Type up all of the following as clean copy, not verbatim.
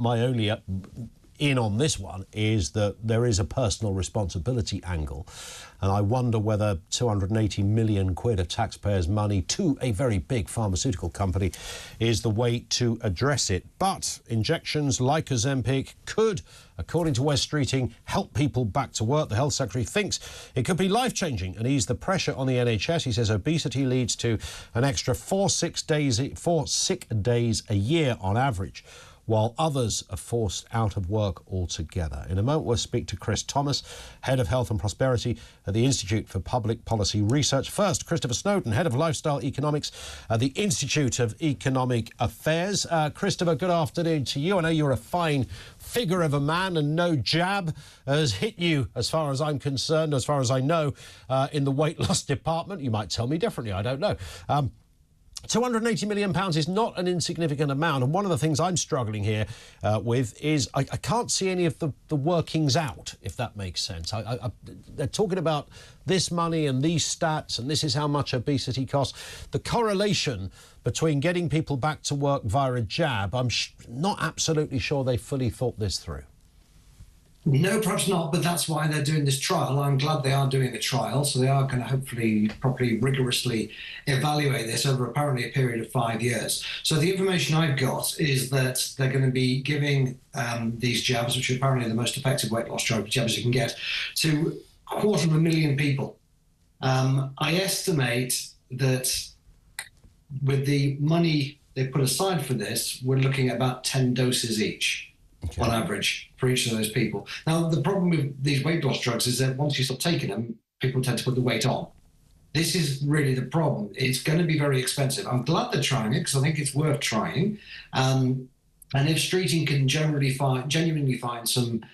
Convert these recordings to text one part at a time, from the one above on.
My only in on this one is that there is a personal responsibility angle, and I wonder whether 280 million quid of taxpayers' money to a very big pharmaceutical company is the way to address it. But injections like Ozempic could, according to Wes Streeting, help people back to work. The Health Secretary thinks it could be life-changing and ease the pressure on the NHS. He says obesity leads to an extra 4 sick days a year on average, while others are forced out of work altogether. In a moment, we'll speak to Chris Thomas, Head of Health and Prosperity at the Institute for Public Policy Research. First, Christopher Snowdon, Head of Lifestyle Economics at the Institute of Economic Affairs. Christopher, good afternoon to you. I know you're a fine figure of a man and no jab has hit you, as far as I'm concerned, as far as I know, in the weight loss department. You might tell me differently, I don't know. £280 million is not an insignificant amount, and one of the things I'm struggling here with is I can't see any of the workings out, if that makes sense. They're talking about this money and these stats, and this is how much obesity costs. The correlation between getting people back to work via a jab, I'm not absolutely sure they fully thought this through. No, perhaps not, but that's why they're doing this trial. I'm glad they are doing a trial, so they are going to hopefully properly, rigorously evaluate this over apparently a period of 5 years. So the information I've got is that they're going to be giving these jabs, which are apparently the most effective weight loss jabs you can get, to 250,000 people. I estimate that with the money they put aside for this, we're looking at about 10 doses each. Okay. On average for each of those people. Now, the problem with these weight loss drugs is that once you stop taking them, people tend to put the weight on. This is really the problem. It's going to be very expensive. I'm glad they're trying it because I think it's worth trying. And if Streeting can genuinely find some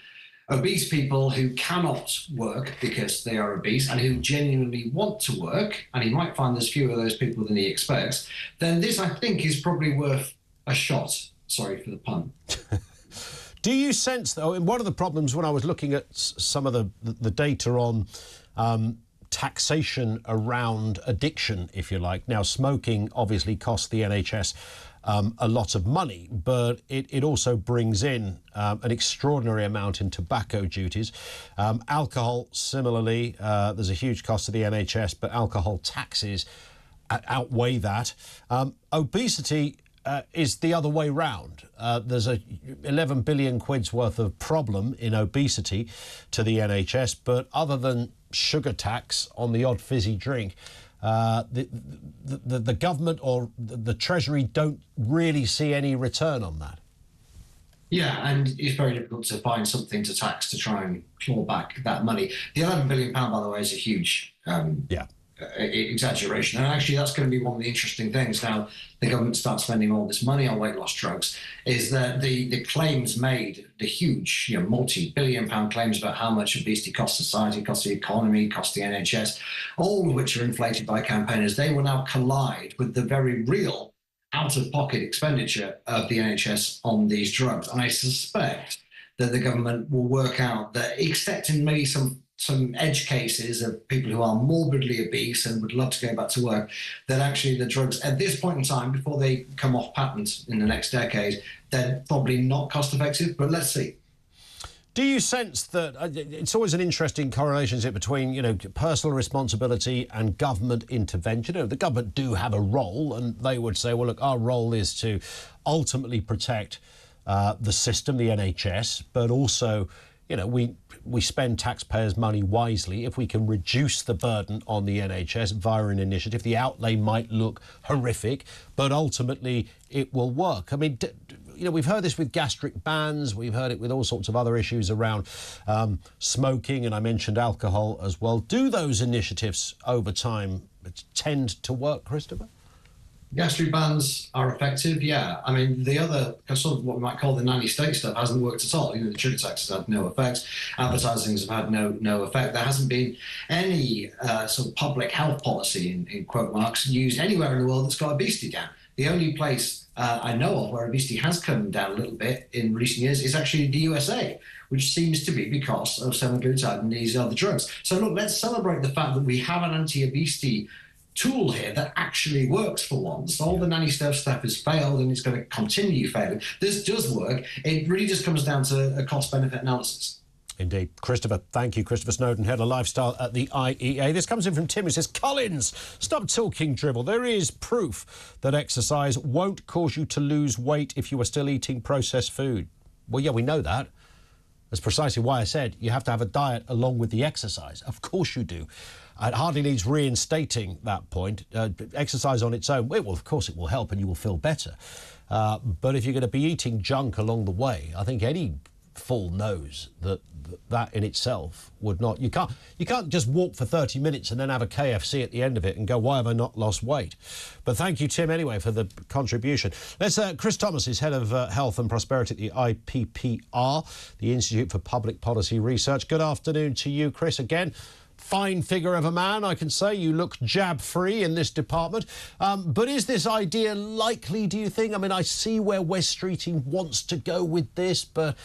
obese people who cannot work because they are obese and who genuinely want to work, and he might find there's fewer of those people than he expects, then this, I think, is probably worth a shot. Sorry for the pun. Do you sense, though, and one of the problems when I was looking at some of the data on taxation around addiction, if you like. Now, smoking obviously costs the NHS a lot of money, but it also brings in an extraordinary amount in tobacco duties. Alcohol, similarly, there's a huge cost to the NHS, but alcohol taxes outweigh that. Obesity is the other way round. There's a 11 billion quid's worth of problem in obesity to the NHS, but other than sugar tax on the odd fizzy drink, the government or the Treasury don't really see any return on that. Yeah, and it's very difficult to find something to tax to try and claw back that money. The £11 billion, by the way, is a huge exaggeration. And actually, that's going to be one of the interesting things now the government starts spending all this money on weight loss drugs, is that the claims made, the huge, multi-billion-pound claims about how much obesity costs society, costs the economy, costs the NHS, all of which are inflated by campaigners, they will now collide with the very real out-of-pocket expenditure of the NHS on these drugs. And I suspect that the government will work out that, except in maybe some edge cases of people who are morbidly obese and would love to go back to work, that actually the drugs at this point in time, before they come off patent in the next decade, they're probably not cost effective, but let's see. Do you sense that it's always an interesting correlation, is it, between, personal responsibility and government intervention? The government do have a role, and they would say, well, look, our role is to ultimately protect the system, the NHS, but also, we spend taxpayers' money wisely. If we can reduce the burden on the NHS via an initiative, the outlay might look horrific, but ultimately it will work. I mean, we've heard this with gastric bans. We've heard it with all sorts of other issues around smoking, and I mentioned alcohol as well. Do those initiatives over time tend to work, Christopher? Gastric bans are effective, yeah. I mean, the other, sort of what we might call the nanny state stuff hasn't worked at all. The sugar tax has had no effect. Advertising has had no effect. There hasn't been any sort of public health policy, in quote marks, used anywhere in the world that's got obesity down. The only place I know of where obesity has come down a little bit in recent years is actually the USA, which seems to be because of semaglutide and these other drugs. So look, let's celebrate the fact that we have an anti-obesity tool here that actually works for once. All the nanny stuff has failed and it's going to continue failing. This does work. It really just comes down to a cost-benefit analysis. Indeed. Christopher, thank you. Christopher Snowdon, Head of Lifestyle at the IEA. This comes in from Tim, who says, Collins, stop talking dribble. There is proof that exercise won't cause you to lose weight if you are still eating processed food. Well, yeah, we know that. That's precisely why I said you have to have a diet along with the exercise. Of course you do. It hardly needs reinstating that point. Exercise on its own, of course it will help and you will feel better. But if you're going to be eating junk along the way, I think any fool knows that in itself would not. You can't just walk for 30 minutes and then have a KFC at the end of it and go, why have I not lost weight? But thank you, Tim, anyway, for the contribution. Let's Chris Thomas is Head of Health and Prosperity at the IPPR, the Institute for Public Policy Research. Good afternoon to you, Chris, again. Fine figure of a man, I can say. You look jab-free in this department. But is this idea likely, do you think? I mean, I see where Wes Streeting wants to go with this, but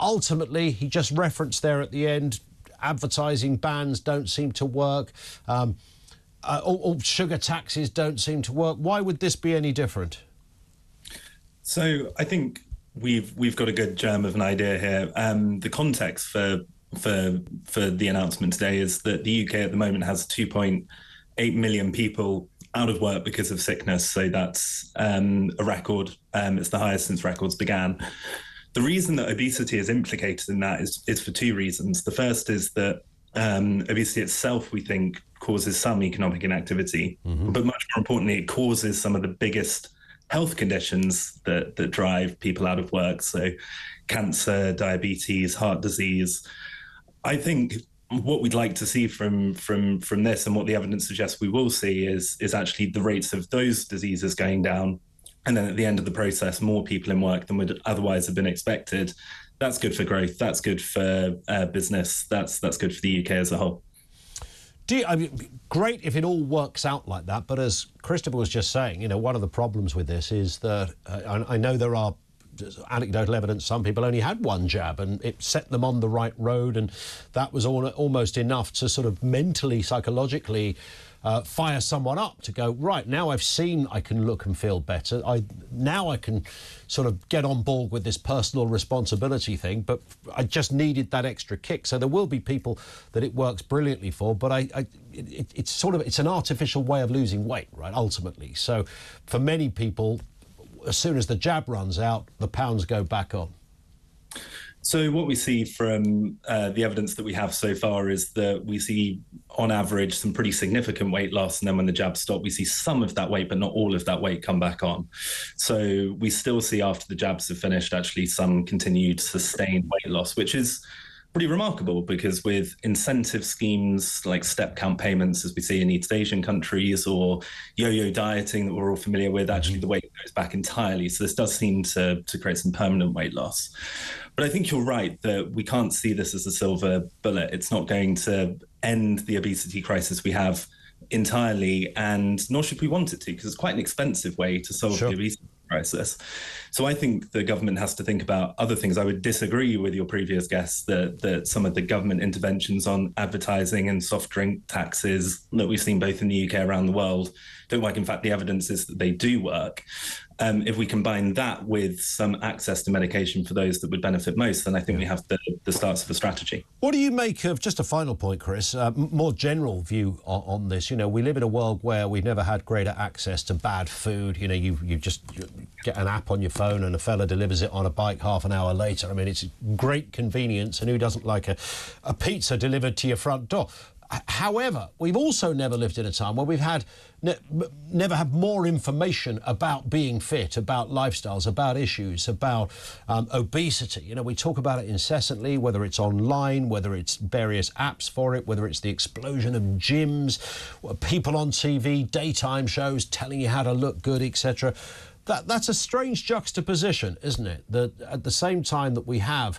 ultimately, he just referenced there at the end, advertising bans don't seem to work. All sugar taxes don't seem to work. Why would this be any different? So I think we've got a good germ of an idea here. The context for the announcement today is that the UK at the moment has 2.8 million people out of work because of sickness. So that's a record. It's the highest since records began. The reason that obesity is implicated in that is for two reasons. The first is that obesity itself, we think, causes some economic inactivity, but much more importantly, it causes some of the biggest health conditions that drive people out of work. So cancer, diabetes, heart disease. I think what we'd like to see from this, and what the evidence suggests we will see, is actually the rates of those diseases going down. And then at the end of the process, more people in work than would otherwise have been expected. That's good for growth. That's good for business. That's good for the UK as a whole. Great if it all works out like that. But as Christopher was just saying, one of the problems with this is that I know there are anecdotal evidence some people only had one jab and it set them on the right road, and that was almost enough to sort of mentally, psychologically fire someone up to go, right, now I've seen I can look and feel better. Now I can sort of get on board with this personal responsibility thing, but I just needed that extra kick. So there will be people that it works brilliantly for, but it's an artificial way of losing weight, right, ultimately. So for many people, as soon as the jab runs out, the pounds go back on. So what we see from the evidence that we have so far is that we see, on average, some pretty significant weight loss. And then when the jabs stop, we see some of that weight, but not all of that weight come back on. So we still see, after the jabs have finished, actually some continued sustained weight loss, which is pretty remarkable, because with incentive schemes like step count payments, as we see in East Asian countries, or yo-yo dieting that we're all familiar with, actually the weight goes back entirely. So this does seem to create some permanent weight loss. But I think you're right that we can't see this as a silver bullet. It's not going to end the obesity crisis we have entirely, and nor should we want it to, because it's quite an expensive way to solve the obesity crisis. So I think the government has to think about other things. I would disagree with your previous guests that some of the government interventions on advertising and soft drink taxes that we've seen both in the UK and around the world don't work. In fact, the evidence is that they do work. If we combine that with some access to medication for those that would benefit most, then I think we have the starts of a strategy. What do you make of, just a final point, Chris, more general view on this? We live in a world where we've never had greater access to bad food. You just get an app on your phone and a fella delivers it on a bike half an hour later. I mean, it's great convenience, and who doesn't like a pizza delivered to your front door? However, we've also never lived in a time where we've had never had more information about being fit, about lifestyles, about issues, about obesity. We talk about it incessantly, whether it's online, whether it's various apps for it, whether it's the explosion of gyms, people on TV, daytime shows telling you how to look good, etc. That's a strange juxtaposition, isn't it? That at the same time that we have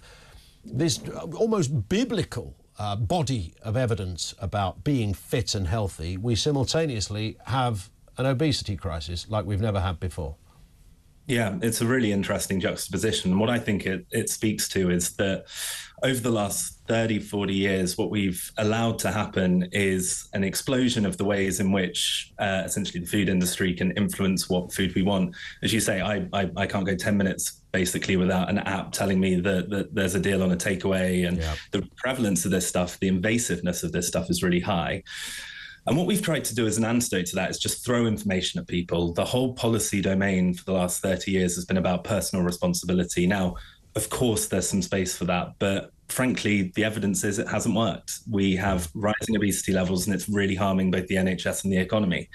this almost biblical body of evidence about being fit and healthy, we simultaneously have an obesity crisis like we've never had before. Yeah, it's a really interesting juxtaposition. And what I think it speaks to is that over the last 30, 40 years, what we've allowed to happen is an explosion of the ways in which essentially the food industry can influence what food we want. As you say, I can't go 10 minutes basically without an app telling me that there's a deal on a takeaway. And the prevalence of this stuff, the invasiveness of this stuff is really high. And what we've tried to do as an antidote to that is just throw information at people. The whole policy domain for the last 30 years has been about personal responsibility. Now, of course, there's some space for that, but frankly, the evidence is it hasn't worked. We have rising obesity levels, and it's really harming both the NHS and the economy.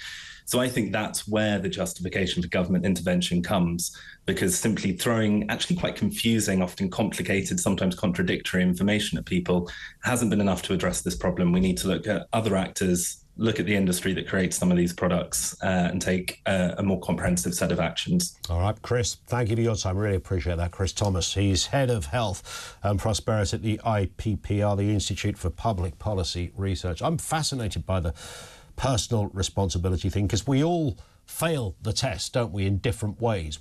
So I think that's where the justification for government intervention comes, because simply throwing actually quite confusing, often complicated, sometimes contradictory information at people hasn't been enough to address this problem. We need to look at other actors, look at the industry that creates some of these products, and take a more comprehensive set of actions. All right, Chris, thank you for your time. Really appreciate that. Chris Thomas, he's Head of Health and Prosperity at the IPPR, the Institute for Public Policy Research. I'm fascinated by the personal responsibility thing, because we all fail the test, don't we, in different ways.